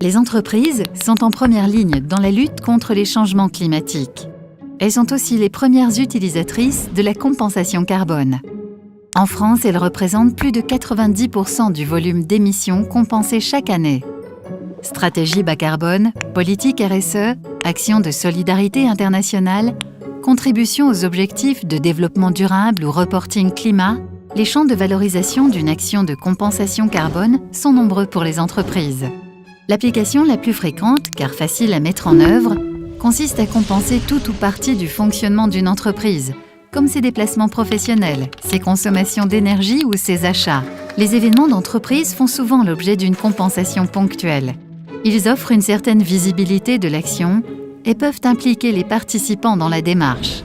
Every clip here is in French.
Les entreprises sont en première ligne dans la lutte contre les changements climatiques. Elles sont aussi les premières utilisatrices de la compensation carbone. En France, elles représentent plus de 90% du volume d'émissions compensées chaque année. Stratégie bas carbone, politique RSE, actions de solidarité internationale, contribution aux objectifs de développement durable ou reporting climat, les champs de valorisation d'une action de compensation carbone sont nombreux pour les entreprises. L'application la plus fréquente, car facile à mettre en œuvre, consiste à compenser tout ou partie du fonctionnement d'une entreprise, comme ses déplacements professionnels, ses consommations d'énergie ou ses achats. Les événements d'entreprise font souvent l'objet d'une compensation ponctuelle. Ils offrent une certaine visibilité de l'action et peuvent impliquer les participants dans la démarche.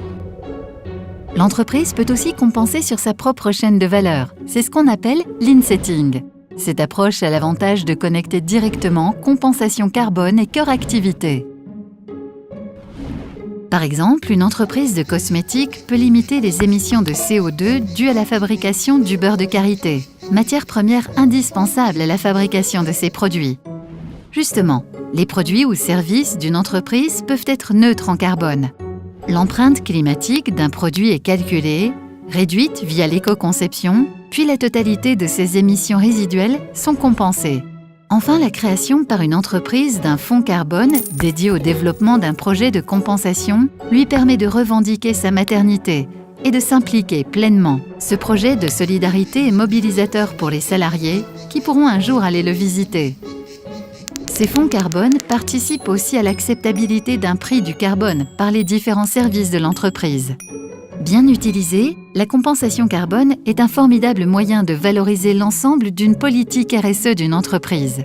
L'entreprise peut aussi compenser sur sa propre chaîne de valeur. C'est ce qu'on appelle l'insetting. Cette approche a l'avantage de connecter directement compensation carbone et cœur activité. Par exemple, une entreprise de cosmétiques peut limiter les émissions de CO2 dues à la fabrication du beurre de karité, matière première indispensable à la fabrication de ces produits. Justement, les produits ou services d'une entreprise peuvent être neutres en carbone. L'empreinte climatique d'un produit est calculée, réduite via l'éco-conception, puis la totalité de ses émissions résiduelles sont compensées. Enfin, la création par une entreprise d'un fonds carbone dédié au développement d'un projet de compensation lui permet de revendiquer sa maternité et de s'impliquer pleinement. Ce projet de solidarité est mobilisateur pour les salariés qui pourront un jour aller le visiter. Ces fonds carbone participent aussi à l'acceptabilité d'un prix du carbone par les différents services de l'entreprise. Bien utilisée, la compensation carbone est un formidable moyen de valoriser l'ensemble d'une politique RSE d'une entreprise.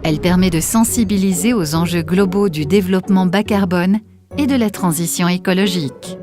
Elle permet de sensibiliser aux enjeux globaux du développement bas carbone et de la transition écologique.